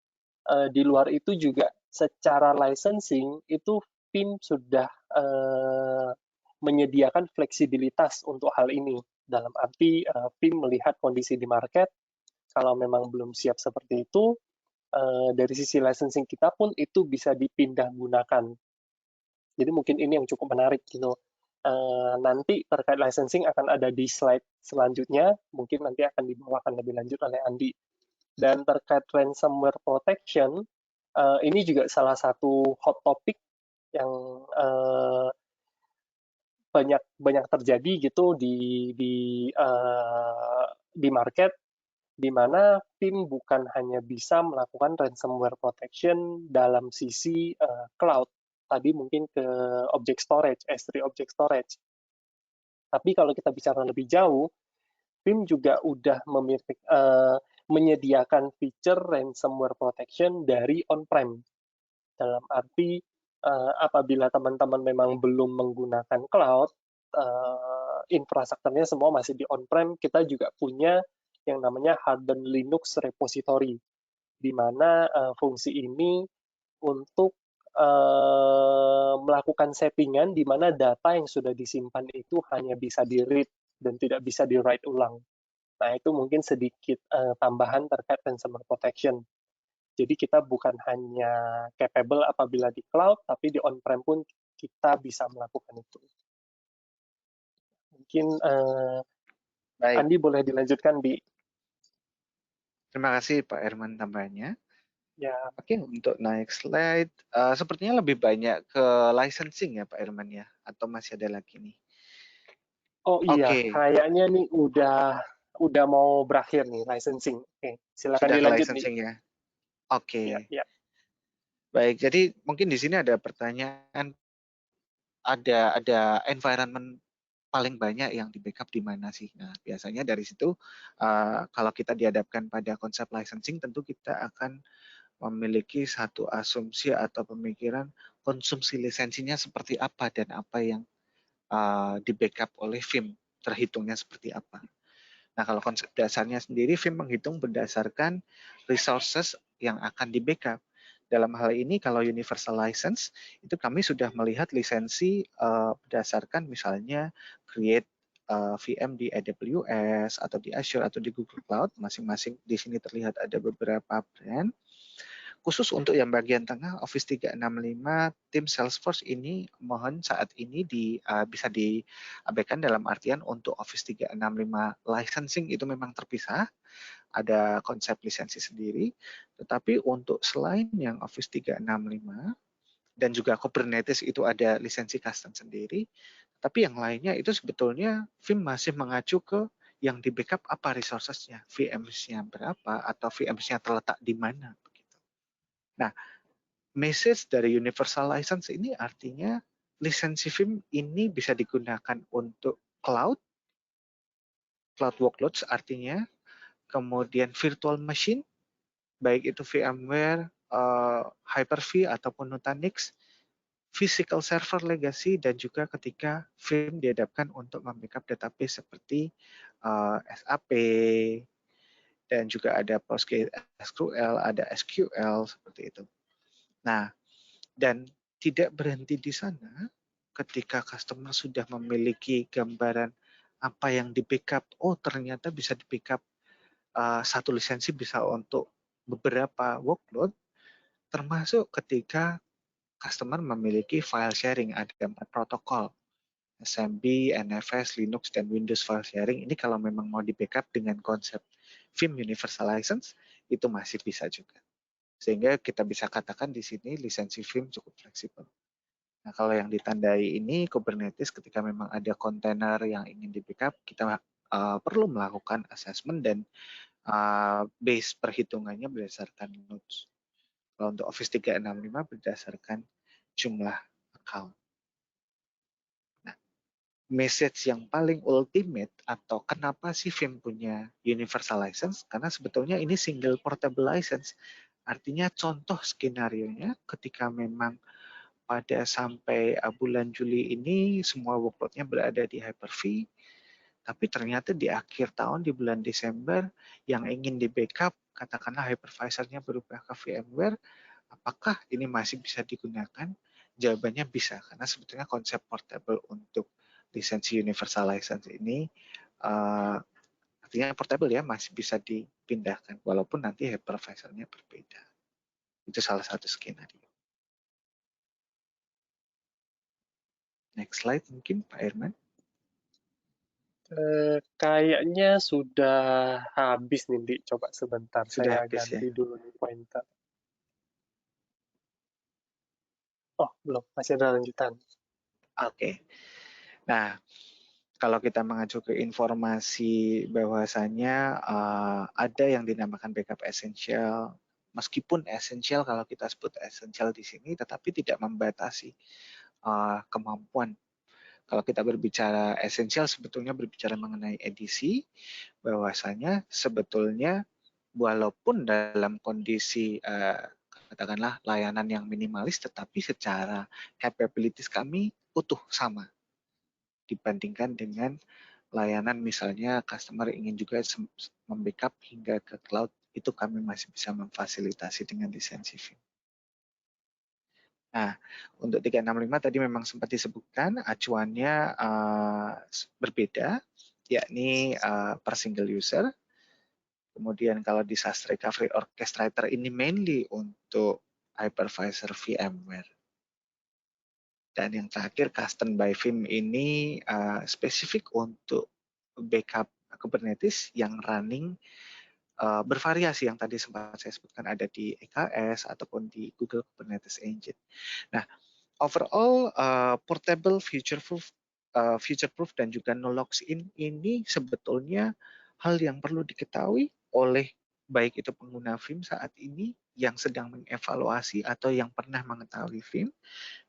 [SPEAKER 2] Di luar itu juga secara licensing itu Vim sudah menyediakan fleksibilitas untuk hal ini. Dalam arti Vim melihat kondisi di market, kalau memang belum siap seperti itu, dari sisi licensing kita pun itu bisa dipindah gunakan. Jadi mungkin ini yang cukup menarik gitu. Nanti terkait licensing akan ada di slide selanjutnya, mungkin nanti akan dibawakan lebih lanjut oleh Andi. Dan terkait ransomware protection, ini juga salah satu hot topic yang banyak terjadi gitu di market, di mana Vim bukan hanya bisa melakukan ransomware protection dalam sisi cloud, tadi mungkin ke object storage, S3 object storage. Tapi kalau kita bicara lebih jauh, Vim juga udah menyediakan feature ransomware protection dari on-prem. Dalam arti apabila teman-teman memang belum menggunakan cloud, infrastrukturnya semua masih di on-prem, kita juga punya yang namanya Hardened Linux Repository, di mana fungsi ini untuk melakukan settingan di mana data yang sudah disimpan itu hanya bisa di-read dan tidak bisa di-write ulang. Nah, itu mungkin sedikit tambahan terkait ransomware protection. Jadi kita bukan hanya capable apabila di cloud, tapi di on-prem pun kita bisa melakukan itu. Mungkin Andi boleh dilanjutkan, Bi.
[SPEAKER 1] Terima kasih Pak Herman tambahannya.
[SPEAKER 2] Ya.
[SPEAKER 1] Oke, untuk next slide, sepertinya lebih banyak ke licensing ya Pak Herman ya, atau masih ada lagi nih?
[SPEAKER 2] Oh iya, kayaknya nih udah mau berakhir nih licensing. Oke, silakan dilanjut, Bi.
[SPEAKER 1] Licensing ya. Oke.
[SPEAKER 2] Ya.
[SPEAKER 1] Baik, jadi mungkin di sini ada pertanyaan, ada environment paling banyak yang di backup di mana sih? Nah, biasanya dari situ kalau kita dihadapkan pada konsep licensing, tentu kita akan memiliki satu asumsi atau pemikiran konsumsi lisensinya seperti apa dan apa yang di backup oleh Vim, terhitungnya seperti apa. Nah, kalau konsep dasarnya sendiri, Vim menghitung berdasarkan resources yang akan di backup. Dalam hal ini, kalau universal license, itu kami sudah melihat lisensi berdasarkan misalnya create VM di AWS, atau di Azure, atau di Google Cloud. Masing-masing di sini terlihat ada beberapa brand. khusus untuk yang bagian tengah Office 365 tim Salesforce ini mohon saat ini bisa diabaikan, dalam artian untuk Office 365 licensing itu memang terpisah, ada konsep lisensi sendiri, tetapi untuk selain yang Office 365 dan juga Kubernetes itu ada lisensi custom sendiri, tapi yang lainnya itu sebetulnya Vim masih mengacu ke yang di backup apa resources-nya, VMs-nya berapa, atau VMs-nya terletak di mana. Nah, message dari Universal License ini artinya lisensi Vim ini bisa digunakan untuk cloud workloads artinya, kemudian virtual machine, baik itu VMware, Hyper-V ataupun Nutanix, physical server legacy, dan juga ketika Vim dihadapkan untuk membackup database seperti SAP, dan juga ada PostgreSQL, ada SQL, seperti itu. Nah, dan tidak berhenti di sana, ketika customer sudah memiliki gambaran apa yang di backup, oh ternyata bisa di backup satu lisensi bisa untuk beberapa workload, termasuk ketika customer memiliki file sharing, ada 4 protokol, SMB, NFS, Linux, dan Windows file sharing. Ini kalau memang mau di backup dengan konsep Vim Universal License, itu masih bisa juga. Sehingga kita bisa katakan di sini lisensi Vim cukup fleksibel. Nah, kalau yang ditandai ini Kubernetes, ketika memang ada kontainer yang ingin di backup, kita perlu melakukan assessment dan base perhitungannya berdasarkan nodes. Kalau untuk Office 365 berdasarkan jumlah account. Nah, message yang paling ultimate atau kenapa sih Vim punya universal license? Karena sebetulnya ini single portable license. Artinya contoh skenarionya ketika memang pada sampai bulan Juli ini semua workload-nya berada di Hyper-V, tapi ternyata di akhir tahun di bulan Desember yang ingin di backup, katakanlah hypervisor-nya berubah ke VMware, apakah ini masih bisa digunakan? Jawabannya bisa, karena sebetulnya konsep portable untuk lisensi universal license ini artinya portable ya, masih bisa dipindahkan walaupun nanti hypervisor-nya berbeda. Itu salah satu skenario. Next slide mungkin Pak Herman.
[SPEAKER 2] Kayaknya sudah habis nih, Di. Coba sebentar,
[SPEAKER 1] Sudah
[SPEAKER 2] saya
[SPEAKER 1] habis,
[SPEAKER 2] ganti
[SPEAKER 1] ya?
[SPEAKER 2] dulu nih pointer. Oh, belum. Masih ada lanjutan.
[SPEAKER 1] Oke. Nah, kalau kita mengacu ke informasi bahwasanya ada yang dinamakan backup essential, meskipun essential kalau kita sebut essential di sini, tetapi tidak membatasi kemampuan. Kalau kita berbicara essential, sebetulnya berbicara mengenai edisi, bahwasanya sebetulnya walaupun dalam kondisi katakanlah layanan yang minimalis, tetapi secara capabilities kami utuh sama dibandingkan dengan layanan misalnya customer ingin juga membackup hingga ke cloud, itu kami masih bisa memfasilitasi dengan lisensi Vim. Nah, untuk 365 tadi memang sempat disebutkan acuannya berbeda, yakni per single user. Kemudian kalau disaster recovery orchestrator ini mainly untuk hypervisor VMware. Dan yang terakhir custom by Vim ini spesifik untuk backup Kubernetes yang running bervariasi, yang tadi sempat saya sebutkan ada di EKS ataupun di Google Kubernetes Engine. Nah, overall portable, future-proof dan juga no logs-in ini sebetulnya hal yang perlu diketahui oleh baik itu pengguna Vim saat ini yang sedang mengevaluasi atau yang pernah mengetahui Vim,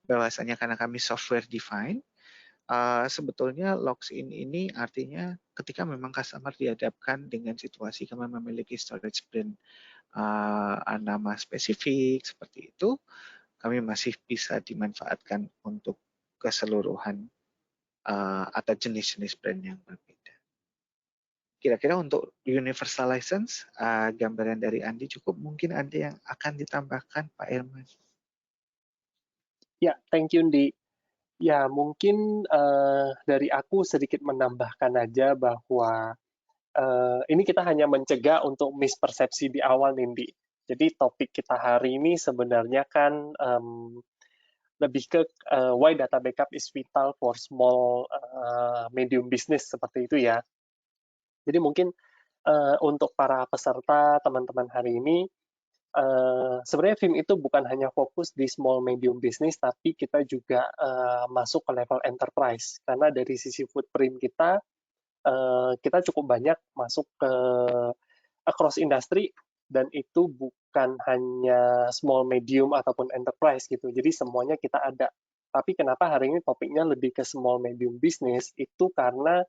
[SPEAKER 1] bahwasanya karena kami software defined, sebetulnya logs-in ini artinya ketika memang customer dihadapkan dengan situasi kami memiliki storage brand nama spesifik seperti itu, kami masih bisa dimanfaatkan untuk keseluruhan atau jenis-jenis brand yang berbeda. Kira-kira untuk universal license, gambaran dari Andi cukup. Mungkin ada yang akan ditambahkan, Pak Herman?
[SPEAKER 2] Ya, thank you, Ndi. Ya, mungkin dari aku sedikit menambahkan aja bahwa ini kita hanya mencegah untuk mispersepsi di awal nih, Ndi. Jadi topik kita hari ini sebenarnya kan lebih ke why data backup is vital for small medium business seperti itu ya. Jadi mungkin untuk para peserta teman-teman hari ini, sebenarnya film itu bukan hanya fokus di small medium business, tapi kita juga masuk ke level enterprise. Karena dari sisi footprint kita, kita cukup banyak masuk ke across industry, dan itu bukan hanya small, medium, ataupun enterprise gitu. Jadi semuanya kita ada. Tapi kenapa hari ini topiknya lebih ke small, medium business, itu karena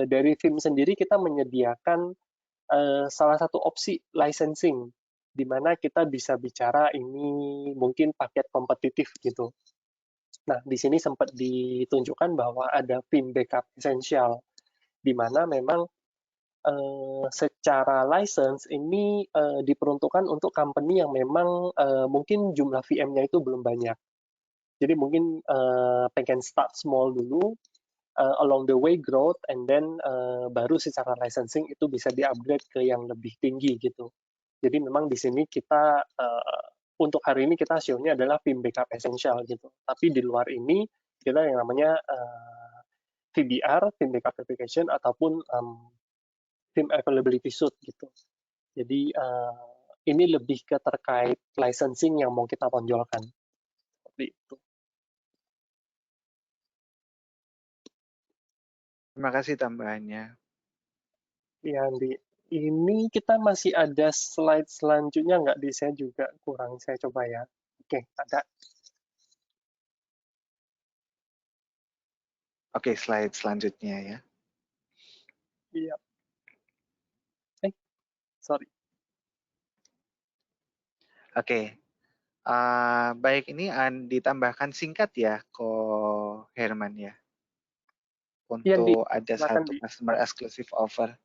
[SPEAKER 2] dari film sendiri kita menyediakan salah satu opsi licensing, di mana kita bisa bicara ini mungkin paket kompetitif gitu. Nah, di sini sempat ditunjukkan bahwa ada film backup essential, di mana memang secara license ini diperuntukkan untuk company yang memang mungkin jumlah VM-nya itu belum banyak. Jadi mungkin pengen start small dulu, along the way growth, and then baru secara licensing itu bisa di-upgrade ke yang lebih tinggi gitu. Jadi memang di sini kita untuk hari ini kita show-nya adalah film backup essential gitu. Tapi di luar ini kita yang namanya VBR, film backup application, ataupun film availability suite gitu. Jadi ini lebih ke terkait licensing yang mau kita tonjolkan. Seperti itu.
[SPEAKER 1] Terima kasih tambahannya.
[SPEAKER 2] Iya, Andi. Ini kita masih ada slide selanjutnya nggak? Saya juga kurang, saya coba ya. Oke, ada.
[SPEAKER 1] Oke, slide selanjutnya ya.
[SPEAKER 2] Iya. Sorry.
[SPEAKER 1] Oke. Baik, ini ditambahkan singkat ya, Ko Herman ya. Untuk ada satu customer exclusive offer.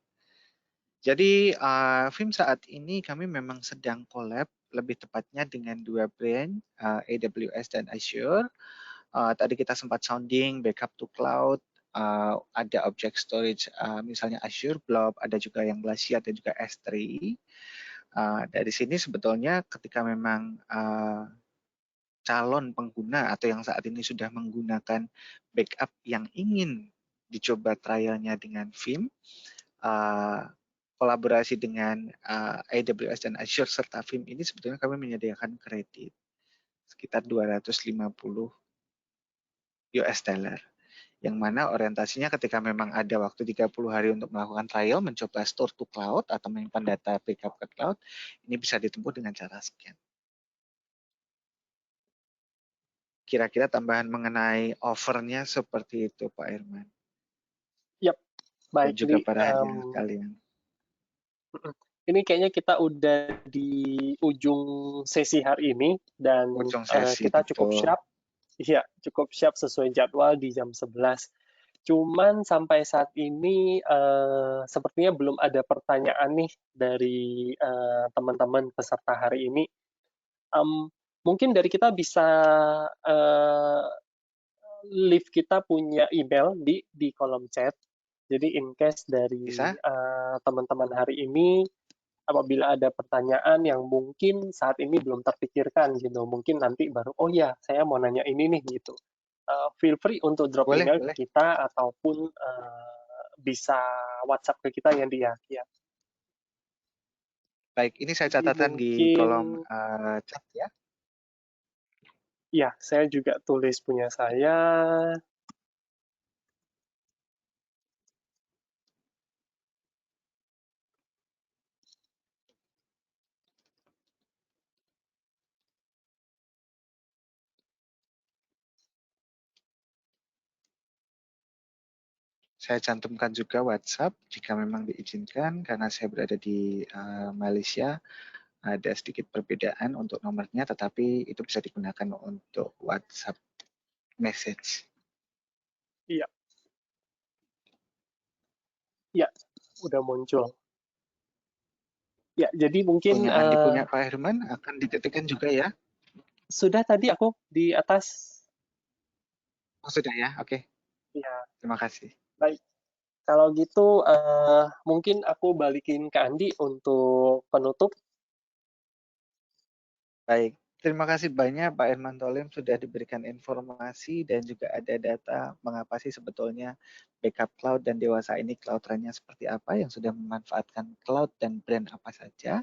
[SPEAKER 1] Jadi, film saat ini kami memang sedang collab, lebih tepatnya dengan dua brand, AWS dan Azure. Tadi kita sempat sounding backup to cloud, ada object storage, misalnya Azure Blob, ada juga yang Glacier dan juga S3. Dari sini sebetulnya ketika memang calon pengguna atau yang saat ini sudah menggunakan backup yang ingin dicoba trialnya dengan Vim, kolaborasi dengan AWS dan Azure serta Vim ini sebetulnya kami menyediakan kredit sekitar 250 US dollar. Yang mana orientasinya ketika memang ada waktu 30 hari untuk melakukan trial, mencoba store to cloud atau menyimpan data backup ke cloud, ini bisa ditempuh dengan cara scan. Kira-kira tambahan mengenai offernya seperti itu, Pak Herman.
[SPEAKER 2] Yap, baik.
[SPEAKER 1] Dan juga para hadirin sekalian.
[SPEAKER 2] Ini kayaknya kita udah di ujung sesi hari ini, dan kita cukup siap. Iya, cukup siap sesuai jadwal di jam 11. Cuman sampai saat ini sepertinya belum ada pertanyaan nih dari teman-teman peserta hari ini. Mungkin dari kita bisa leave kita punya email di kolom chat. Jadi in case dari teman-teman hari ini, apabila ada pertanyaan yang mungkin saat ini belum terpikirkan gitu, mungkin nanti baru, oh ya, saya mau nanya ini nih gitu. Feel free untuk drop email ke kita, ataupun bisa WhatsApp ke kita yang dia. Ya.
[SPEAKER 1] Baik, ini saya catatkan di kolom chat ya.
[SPEAKER 2] Ya, saya juga tulis punya saya.
[SPEAKER 1] Saya cantumkan juga WhatsApp jika memang diizinkan, karena saya berada di Malaysia. Ada sedikit perbedaan untuk nomornya, tetapi itu bisa digunakan untuk WhatsApp message.
[SPEAKER 2] Iya. Ya, udah muncul. Ya, jadi mungkin
[SPEAKER 1] punya Pak Herman akan dititikkan juga ya.
[SPEAKER 2] Sudah tadi aku di atas.
[SPEAKER 1] Oh, sudah ya, oke.
[SPEAKER 2] Ya.
[SPEAKER 1] Terima kasih.
[SPEAKER 2] Baik. Kalau gitu mungkin aku balikin ke Andi untuk penutup.
[SPEAKER 1] Baik, terima kasih banyak Pak Irman Tolim sudah diberikan informasi dan juga ada data mengapa sih sebetulnya backup cloud dan dewasa ini cloud trendnya seperti apa yang sudah memanfaatkan cloud dan brand apa saja.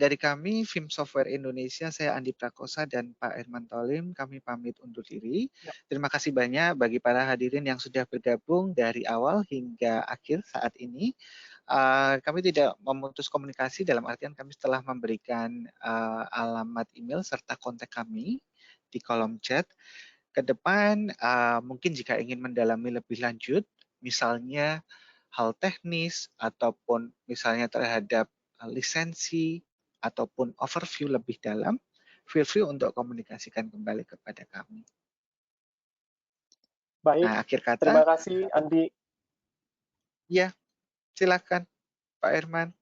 [SPEAKER 1] Dari kami, Vim Software Indonesia, saya Andi Prakosa dan Pak Irman Tolim, kami pamit undur diri. Terima kasih banyak bagi para hadirin yang sudah bergabung dari awal hingga akhir saat ini. Kami tidak memutus komunikasi dalam artian kami telah memberikan alamat email serta kontak kami di kolom chat. Ke depan, mungkin jika ingin mendalami lebih lanjut, misalnya hal teknis ataupun misalnya terhadap lisensi ataupun overview lebih dalam, feel free untuk komunikasikan kembali kepada kami.
[SPEAKER 2] Baik,
[SPEAKER 1] Nah, akhir kata,
[SPEAKER 2] terima kasih Andi.
[SPEAKER 1] ya, silakan Pak Irman.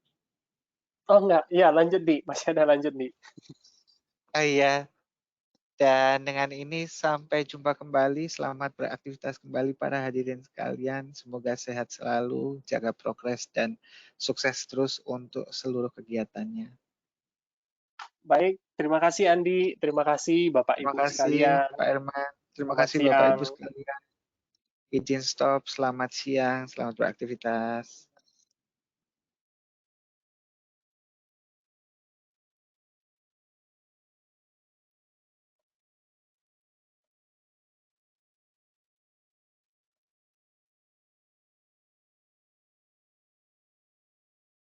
[SPEAKER 2] Oh enggak, ya lanjut Di, masih ada lanjut Di.
[SPEAKER 1] Iya. Dan dengan ini sampai jumpa kembali. Selamat beraktivitas kembali para hadirin sekalian. Semoga sehat selalu, jaga progres, dan sukses terus untuk seluruh kegiatannya.
[SPEAKER 2] Baik, terima kasih Andi, terima kasih Bapak
[SPEAKER 1] Terima
[SPEAKER 2] Ibu
[SPEAKER 1] kasih
[SPEAKER 2] sekalian.
[SPEAKER 1] Pak Irman. Terima
[SPEAKER 2] Selamat
[SPEAKER 1] kasih Bapak Ibu
[SPEAKER 2] siang.
[SPEAKER 1] sekalian. Izin stop, selamat siang, selamat beraktivitas.